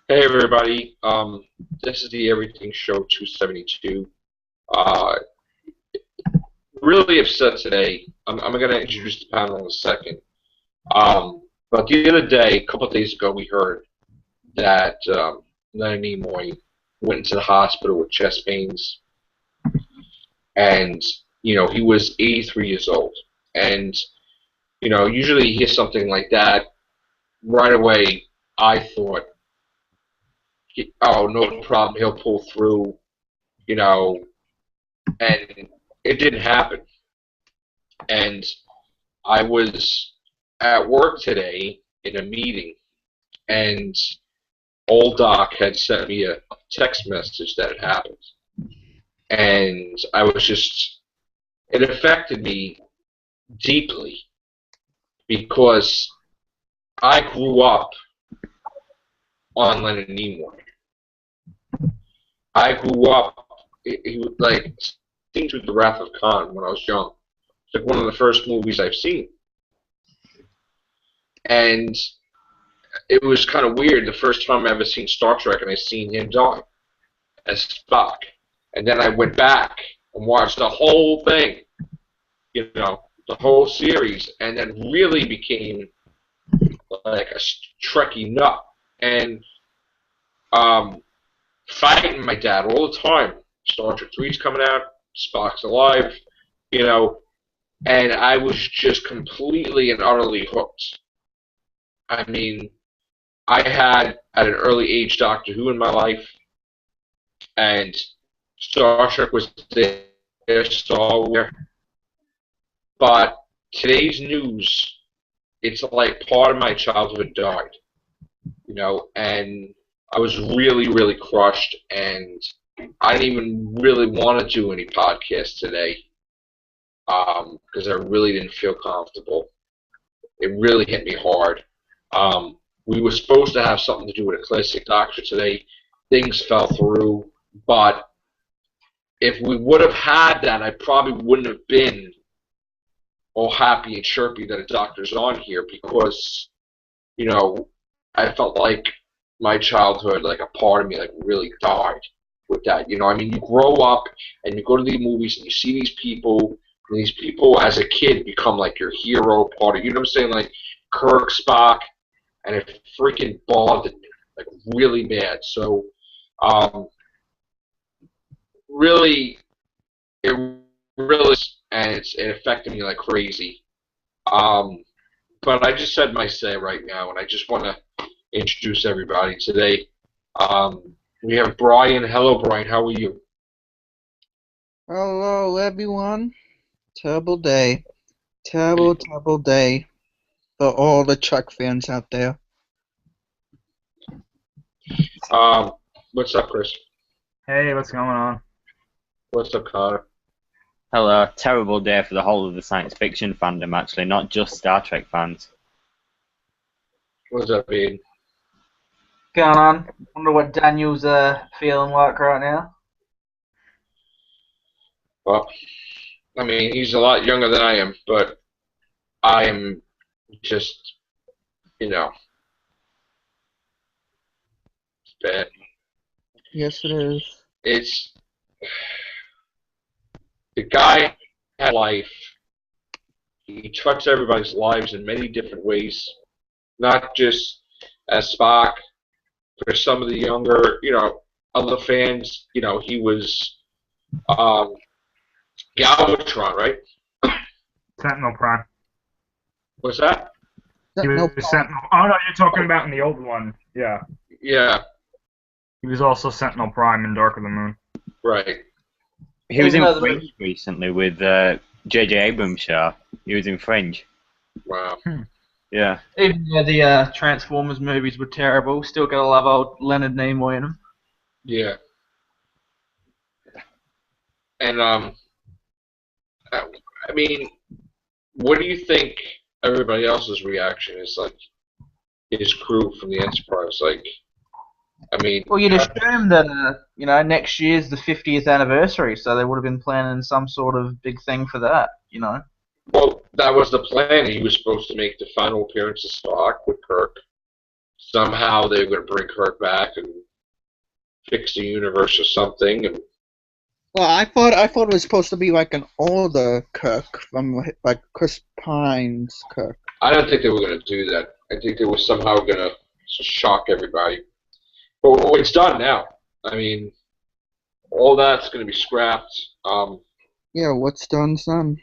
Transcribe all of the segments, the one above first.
Hey everybody, this is the Everything Show 272. Uh, really upset today. I'm going to introduce the panel in a second. But the other day, a couple of days ago, we heard that Leonard Nimoy went into the hospital with chest pains, and he was 83 years old. And usually you hear something like that right away. I thought, oh, no problem, he'll pull through. You know, and it didn't happen. And I was at work today in a meeting, and old Doc had sent me a text message that had happened. And it affected me deeply because I grew up on Leonard Nimoy. I grew up, he was like, seen through the Wrath of Khan when I was young. It's like one of the first movies I've seen. And it was kind of weird the first time I ever seen Star Trek and I seen him die as Spock. And then I went back and watched the whole thing, the whole series, and then really became like a Trekkie nut. And fighting my dad all the time. Star Trek 3's coming out, Spock's alive, and I was just completely and utterly hooked. I mean, I had, at an early age, Doctor Who in my life, and Star Trek was there, Star Wars. But today's news, it's like part of my childhood died, and I was really, really crushed, and I didn't even really want to do any podcasts today because I really didn't feel comfortable. It really hit me hard. We were supposed to have something to do with a classic doctor today. Things fell through, but if we would have had that, I probably wouldn't have been all happy and chirpy that a doctor's on here because, I felt like my childhood, like a part of me, like really died with that. You grow up and you go to these movies and you see these people, and these people as a kid become like your hero part of, you know what I'm saying? Like Kirk, Spock, and it freaking bothered me, like really bad. So, really, it really, and it affected me like crazy. But I just said my say right now, and I just want to introduce everybody today. We have Brian. Hello, Brian. How are you? Hello, everyone. Terrible day. Terrible, terrible day for all the Chuck fans out there. What's up, Chris? Hey, what's going on? What's up, Connor? Hello, terrible day for the whole of the science fiction fandom, actually, not just Star Trek fans. What's up, Ian? Going on? Wonder what Daniel's feeling like right now. Well, I mean, he's a lot younger than I am, but I am just, it's bad. Yes, it is. It's the guy had life. He touched everybody's lives in many different ways, not just as Spock. For some of the younger, other fans, he was Galvatron, right? Sentinel Prime. What's that? He was Sentinel. Oh no, you're talking about in the old one. Yeah. Yeah. He was also Sentinel Prime in Dark of the Moon. Right. He was in Fringe recently with J.J. Abrams' show. He was in Fringe. Wow. Yeah. Even though the Transformers movies were terrible, still gotta love old Leonard Nimoy in them. Yeah. And I mean, what do you think everybody else's reaction is like? His crew from the Enterprise, like, I mean. Well, you'd assume that next year's the 50th anniversary, so they would have been planning some sort of big thing for that, Well, that was the plan. He was supposed to make the final appearance of Spock with Kirk. somehow they were going to bring Kirk back and fix the universe or something. And Well, I thought it was supposed to be like an older Kirk from like Chris Pine's Kirk. I don't think they were going to do that. I think they were somehow going to shock everybody. But it's done now. I mean, all that's going to be scrapped. Yeah, what's done's done.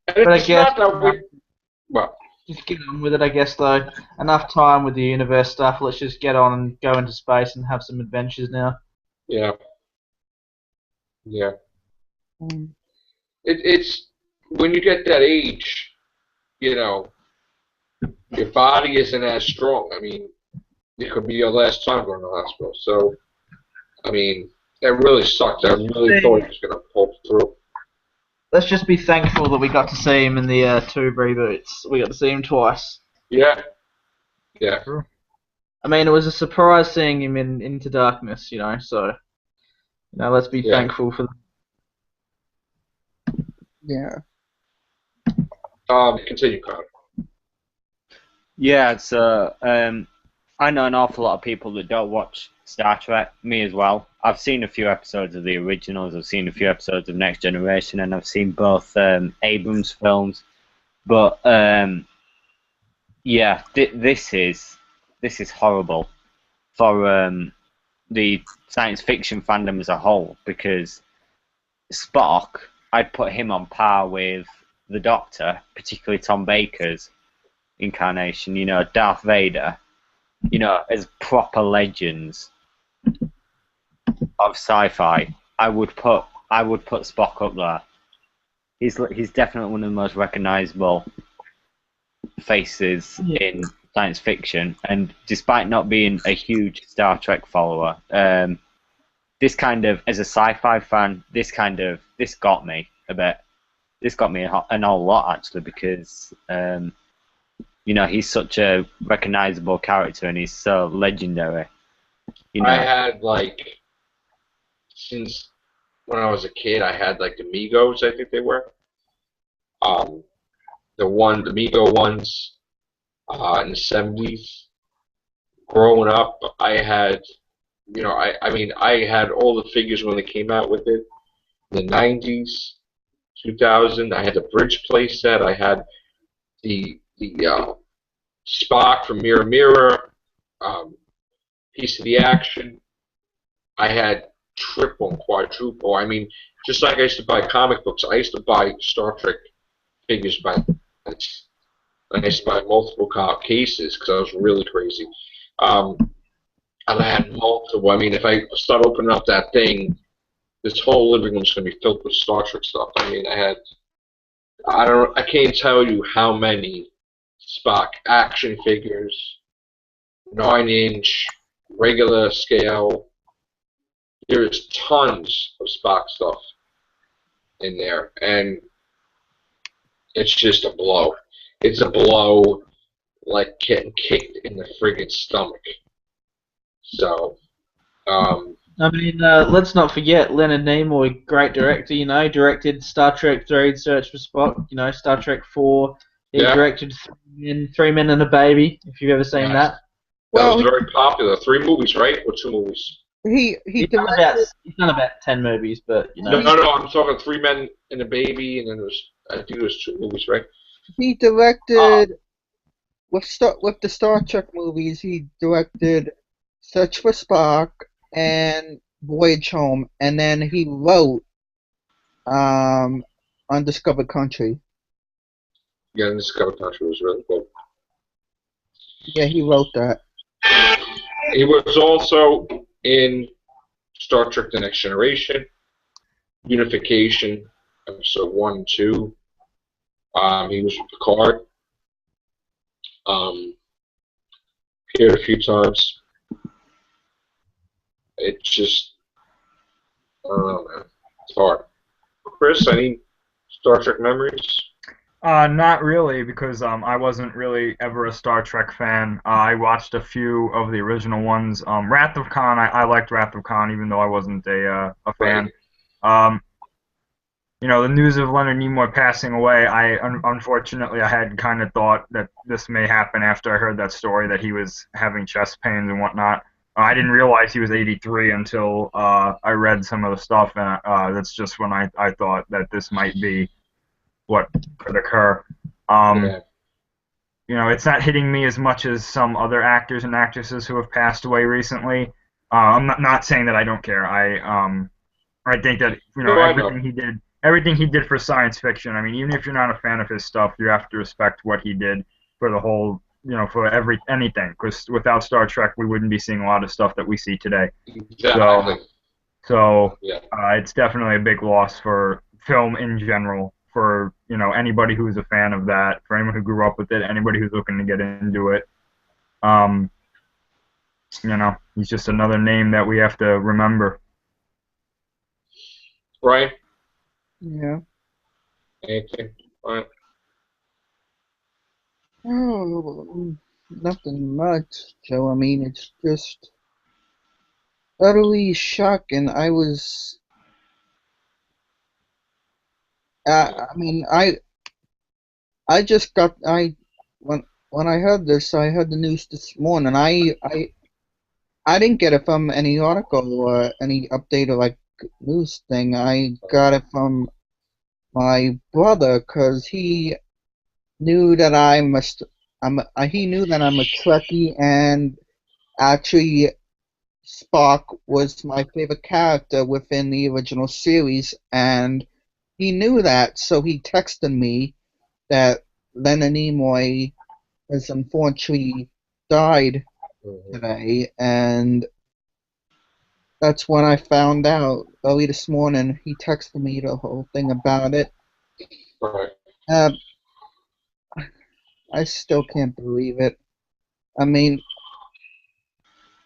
And But I it's guess not that we. Well, just get on with it, I guess, though. Enough time with the universe stuff. Let's just get on and go into space and have some adventures now. yeah, yeah. Um, It's when you get that age, you know, your body isn't as strong. I mean, it could be your last time going to the hospital. So, I mean, that really sucked. I really thought he was going to pull through. Let's just be thankful that we got to see him in the two reboots. We got to see him twice. Yeah, yeah. I mean, it was a surprise seeing him in Into Darkness, so, let's be Yeah. thankful for yeah. Continue, Connor. Yeah, so I know an awful lot of people that don't watch Star Trek, me as well. I've seen a few episodes of the originals, I've seen a few episodes of Next Generation, and I've seen both Abrams films. But yeah, this is horrible for the science fiction fandom as a whole, because Spock, I'd put him on par with the Doctor, particularly Tom Baker's incarnation, Darth Vader, as proper legends of sci-fi. I would put Spock up there. He's definitely one of the most recognizable faces in science fiction, and despite not being a huge Star Trek follower, this kind of, as a sci-fi fan, this got me a bit. This got me an whole lot, actually, because he's such a recognizable character and he's so legendary. I had since when I was a kid, I had the Migos, I think they were. The Migo ones in the 70s. Growing up, I had, I mean, I had all the figures when they came out with it. In the 90s, 2000, I had the Bridge playset. I had the Spock from Mirror Mirror, Piece of the Action. I had triple and quadruple. I mean, just like I used to buy comic books, I used to buy Star Trek figures by. I used to buy multiple cases because I was really crazy. And I had multiple. I mean, if I start opening up that thing, this whole living room is going to be filled with Star Trek stuff. I mean, I can't tell you how many Spock action figures, 9-inch, regular scale. There's tons of Spock stuff in there, and it's just a blow. It's a blow like getting kicked in the friggin' stomach. So, I mean, let's not forget Leonard Nimoy, great director, directed Star Trek 3, Search for Spock, Star Trek 4. He directed Three Men and a Baby, if you've ever seen that. That was very popular. 3 movies, right? Or 2 movies? He's done about 10 movies, but, No, I'm talking 3 Men and a Baby, and then I think there's 2 movies, right? He directed with the Star Trek movies. He directed Search for Spock and Voyage Home, and then he wrote Undiscovered Country. Yeah, Undiscovered Country was really good. Yeah, he wrote that. He was also in Star Trek: The Next Generation, Unification, episode 1 and 2. He was with Picard. Appeared a few times. It's just, I don't know, man. It's hard. Chris, any Star Trek memories? Not really, because I wasn't really ever a Star Trek fan. I watched a few of the original ones. Wrath of Khan, I liked Wrath of Khan, even though I wasn't a fan. the news of Leonard Nimoy passing away, unfortunately I had kind of thought that this may happen after I heard that story that he was having chest pains and whatnot. I didn't realize he was 83 until I read some of the stuff, and that's just when I thought that this might be what could occur. Yeah. It's not hitting me as much as some other actors and actresses who have passed away recently. I'm not saying that I don't care. I think that No, I know. everything he did for science fiction. I mean, even if you're not a fan of his stuff, you have to respect what he did for the whole, for anything. Because without Star Trek, we wouldn't be seeing a lot of stuff that we see today. Exactly. So Yeah. it's definitely a big loss for film in general. For anybody who's a fan of that, for anyone who grew up with it, anybody who's looking to get into it. He's just another name that we have to remember. Right? Yeah. Anything? Right. Oh, nothing much, Joe. I mean, it's just utterly shocking. I mean, I just got, when I heard this, I heard the news this morning. I didn't get it from any article or any update or like news thing. I got it from my brother because he knew that he knew that I'm a Trekkie, and actually Spock was my favorite character within the original series, and he knew that, so he texted me that Leonard Nimoy has unfortunately died today, and that's when I found out early this morning. He texted me the whole thing about it. Right. I still can't believe it. I mean,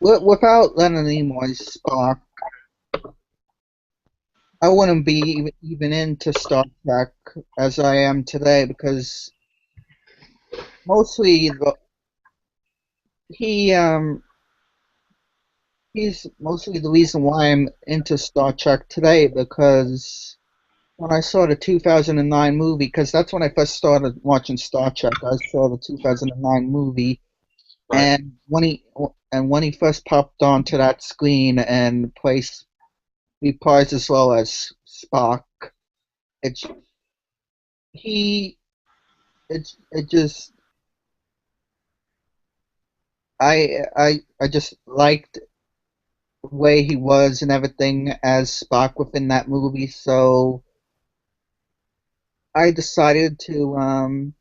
without Leonard Nimoy's Spock, I wouldn't be even into Star Trek as I am today, because mostly he he's mostly the reason why I'm into Star Trek today, because when I saw the 2009 movie, because that's when I first started watching Star Trek. I saw the 2009 movie, Right. and when he first popped onto that screen and reprised as well as Spock, it's he it just I just liked the way he was and everything as Spock within that movie, so I decided to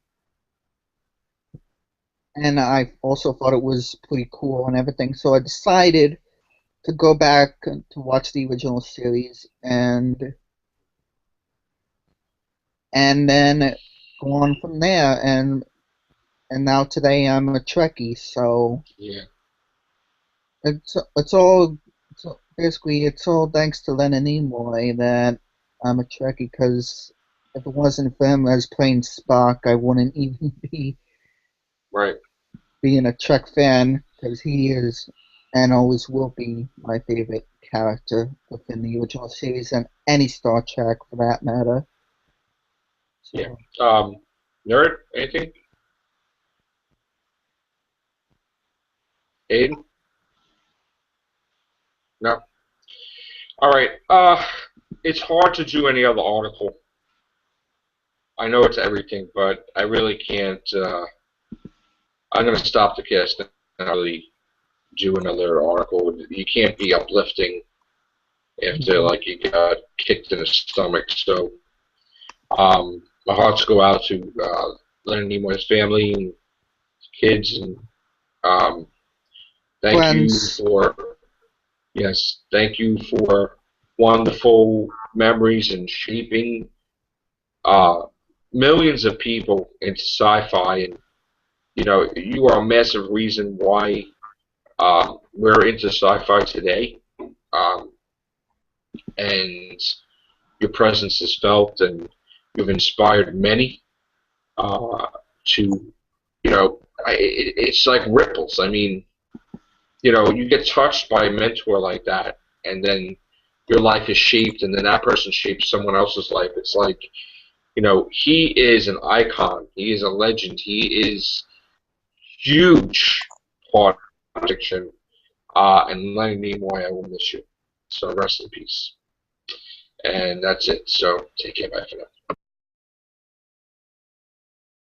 and I also thought it was pretty cool and everything, so I decided to go back and to watch the original series, and then go on from there, and now today I'm a Trekkie, so Yeah. basically it's all thanks to Leonard Nimoy that I'm a Trekkie, because if it wasn't for him as playing Spock, I wouldn't even be Right. being a Trek fan, because he is and always will be my favorite character within the original series and any Star Trek for that matter. So, Yeah. Nerd, anything? Aiden? No. All right. It's hard to do any other article. I know it's everything, but I really can't. I'm gonna stop the cast and really do another article. You can't be uplifting after like you got kicked in the stomach. So, my hearts go out to Leonard Nimoy's family and kids, and um, thank you friends, for thank you for wonderful memories and shaping uh, millions of people into sci-fi, and you are a massive reason why we're into sci-fi today, um, and your presence is felt, and you've inspired many to, it's like ripples. I mean, you get touched by a mentor like that, and then your life is shaped, and then that person shapes someone else's life. It's like, you know, he is an icon. He is a legend. He is huge part of fiction. And Leonard Nimoy, I will miss you. So rest in peace. And that's it. So take care. Bye for now.